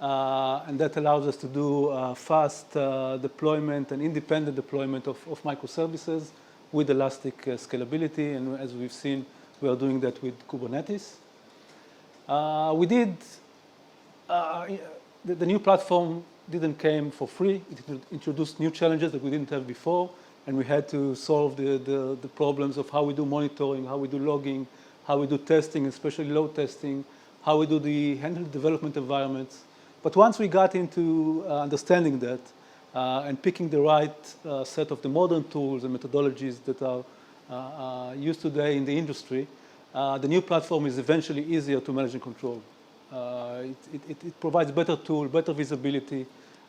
[SPEAKER 1] and that allows us to do fast deployment and independent deployment of microservices with elastic scalability. And as we've seen, we are doing that with Kubernetes. The new platform didn't come for free. It introduced new challenges that we didn't have before, and we had to solve the problems of how we do monitoring, how we do logging, how we do testing, especially load testing, how we do handle development environments. But once we got into understanding that and picking the right set of the modern tools and methodologies that are used today in the industry, the new platform is eventually easier to manage and control. It provides better tool, better visibility,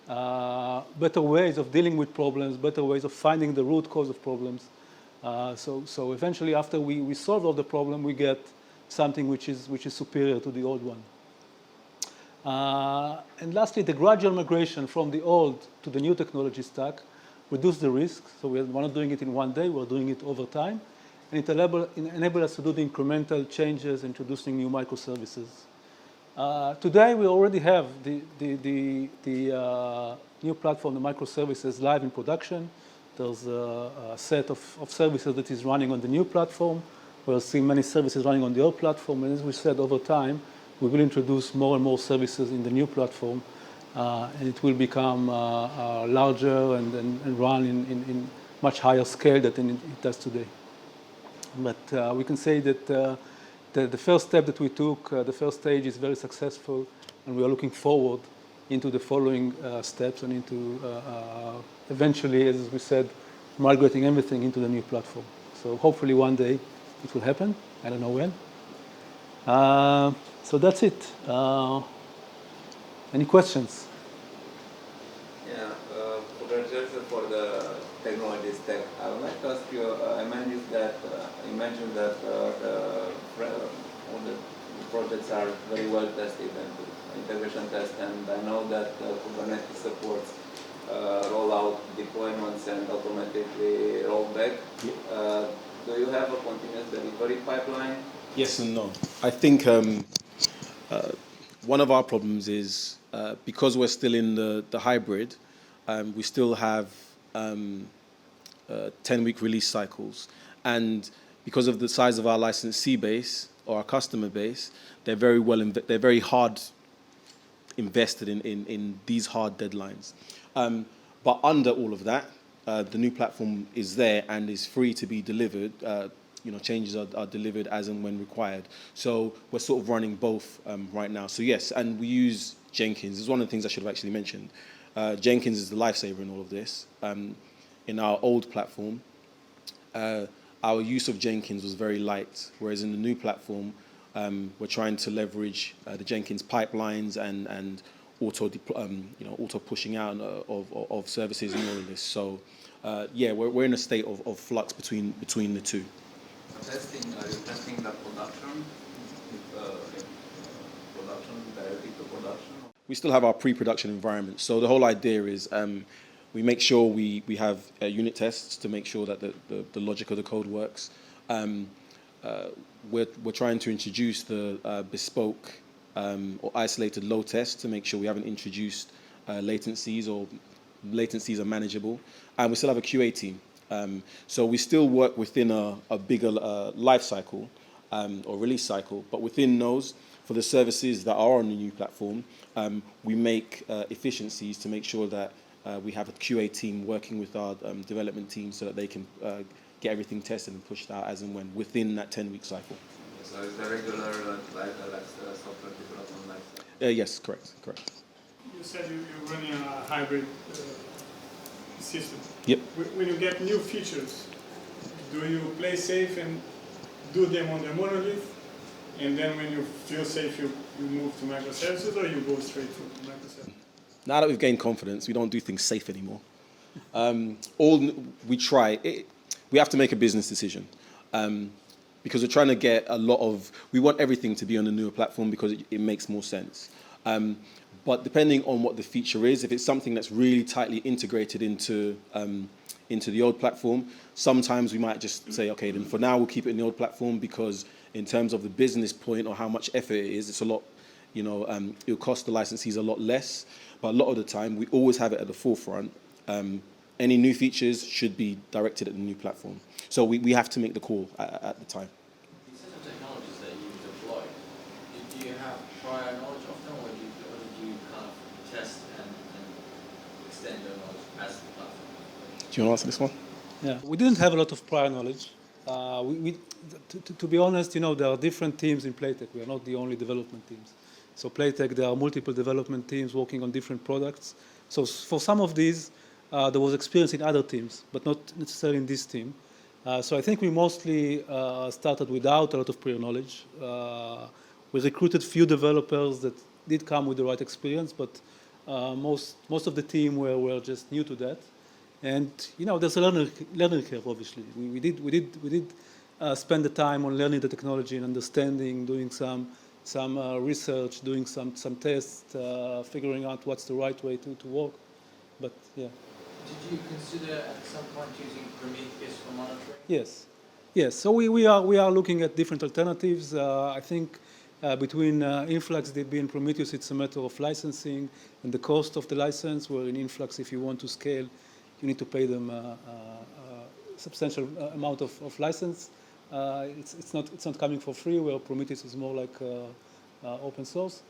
[SPEAKER 1] better ways of dealing with problems, better ways of finding the root cause of problems. So eventually, after we solve all the problem, we get something which is superior to the old one. And lastly, the gradual migration from the old to the new technology stack reduce the risk. So we're not doing it in one day, we're doing it over time. And it enables us to do the incremental changes, introducing new microservices. Today, we already have the new platform, the microservices, live in production. There's a set of services that is running on the new platform. We're seeing many services running on the old platform. And as we said, over time, we will introduce more and more services in the new platform. And it will become larger and run in much higher scale than it does today. But we can say that the first step that we took, the first stage, is very successful, and we are looking forward into the following steps and into eventually, as we said, migrating everything into the new platform. So hopefully one day it will happen. I don't know when. So that's it. Any questions?
[SPEAKER 3] Yeah, congratulations for the technology stack. I would like to ask you, you mentioned that all the projects are very well tested and integration test, and I know that Kubernetes supports rollout deployments and automatically rollback. Yeah. Do you have a continuous delivery pipeline?
[SPEAKER 2] Yes and no. I think one of our problems is because we're still in the hybrid, we still have 10-week release cycles. And because of the size of our licensee base or our customer base, they're very hard invested in these hard deadlines. But under all of that, the new platform is there and is free to be delivered. Changes are delivered as and when required. So we're sort of running both right now. So yes, and we use Jenkins. It's one of the things I should have actually mentioned. Jenkins is the lifesaver in all of this. In our old platform, our use of Jenkins was very light, whereas in the new platform, we're trying to leverage the Jenkins pipelines and auto pushing out of services and all of this. So, yeah, we're in a state of flux between the two.
[SPEAKER 3] Testing, are you testing the production, directly to production?
[SPEAKER 2] We still have our pre-production environment. So the whole idea is we make sure we have unit tests to make sure that the logic of the code works. We're trying to introduce the bespoke or isolated load test to make sure we haven't introduced latencies or latencies are manageable. And we still have a QA team. So we still work within a bigger life cycle or release cycle, but within those, for the services that are on the new platform, we make efficiencies to make sure that we have a QA team working with our development team so that they can get everything tested and pushed out as and when within that 10-week cycle.
[SPEAKER 3] So it's the regular software development life cycle?
[SPEAKER 2] Yes, correct.
[SPEAKER 4] You said you're running a hybrid system.
[SPEAKER 2] Yep.
[SPEAKER 4] When you get new features, do you play safe and do them on the monolith? And then when you feel safe, you move to microservices, or you go straight to microservices?
[SPEAKER 2] Now that we've gained confidence, we don't do things safe anymore. We have to make a business decision because we're trying to get we want everything to be on the newer platform because it makes more sense. But depending on what the feature is, if it's something that's really tightly integrated into the old platform, sometimes we might just say, okay, then for now we'll keep it in the old platform because in terms of the business point or how much effort it is, it's a lot, it'll cost the licensees a lot less. But a lot of the time, we always have it at the forefront. Any new features should be directed at the new platform. So we have to make the call at the time.
[SPEAKER 5] These set of technologies that you deploy, do you have prior knowledge of them, or do you kind of test and extend your knowledge as the platform?
[SPEAKER 2] Do you want to answer this one?
[SPEAKER 1] Yeah, we didn't have a lot of prior knowledge. To be honest, there are different teams in Playtech. We are not the only development teams. So Playtech, there are multiple development teams working on different products. So for some of these, there was experience in other teams, but not necessarily in this team. So I think we mostly started without a lot of prior knowledge. We recruited few developers that did come with the right experience, but most of the team were just new to that. And there's a learning curve, obviously. We did spend the time on learning the technology and understanding, doing some research, doing some tests, figuring out what's the right way to work. But yeah.
[SPEAKER 5] Did you consider at some point using Prometheus for monitoring?
[SPEAKER 1] Yes. So we are looking at different alternatives. I think between InfluxDB and Prometheus, it's a matter of licensing and the cost of the license. Where in Influx, if you want to scale, you need to pay them a substantial amount of license. It's not coming for free. Where Prometheus is more like open source.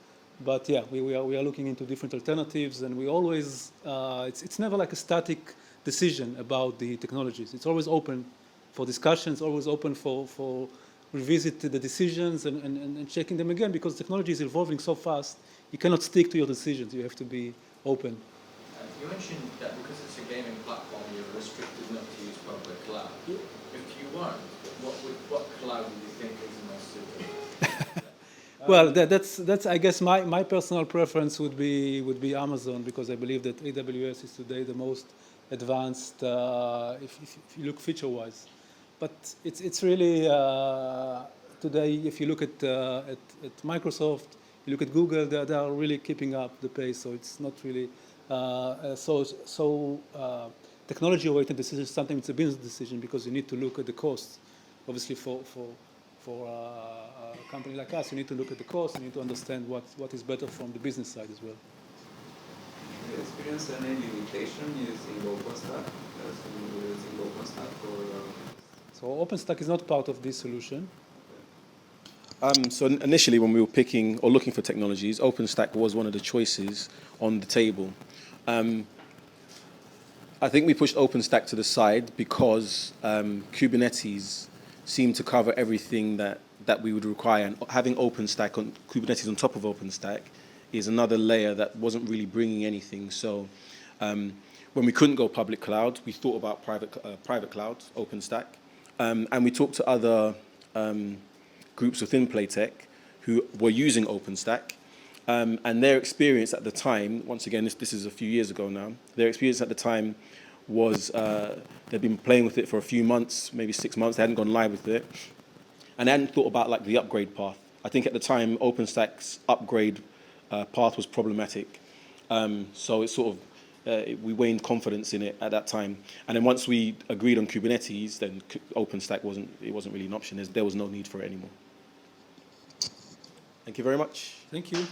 [SPEAKER 1] But yeah, we are looking into different alternatives, and we always it's never like a static decision about the technologies. It's always open for discussions, always open for revisit the decisions and checking them again, because technology is evolving so fast. You cannot stick to your decisions. You have to be open.
[SPEAKER 5] You mentioned that because it's a gaming platform, you're restricted not to use public cloud.
[SPEAKER 1] Yeah.
[SPEAKER 5] If you weren't, what cloud do you think is the most suitable?
[SPEAKER 1] Well, that's I guess my personal preference would be Amazon, because I believe that AWS is today the most advanced if you look feature-wise. But it's really today, if you look at Microsoft, you look at Google, they are really keeping up the pace. So it's not really technology-oriented decision. Sometimes it's a business decision because you need to look at the costs. Obviously, for a company like us, you need to look at the cost. You need to understand what is better from the business side as well.
[SPEAKER 3] Do you experience any limitation using OpenStack? Using OpenStack
[SPEAKER 1] So OpenStack is not part of this solution.
[SPEAKER 2] So initially, when we were picking or looking for technologies, OpenStack was one of the choices on the table. I think we pushed OpenStack to the side because Kubernetes seemed to cover everything that we would require, and having OpenStack on Kubernetes on top of OpenStack is another layer that wasn't really bringing anything. So when we couldn't go public cloud, we thought about private cloud, OpenStack, and we talked to other groups within Playtech who were using OpenStack, and their experience at the time, once again, this is a few years ago now, their experience at the time was they'd been playing with it for a few months, maybe 6 months, they hadn't gone live with it, and they hadn't thought about like the upgrade path. I think at the time, OpenStack's upgrade path was problematic. So it's sort of, we waned confidence in it at that time. And then once we agreed on Kubernetes, then OpenStack wasn't really an option. There was no need for it anymore. Thank you very much.
[SPEAKER 1] Thank you.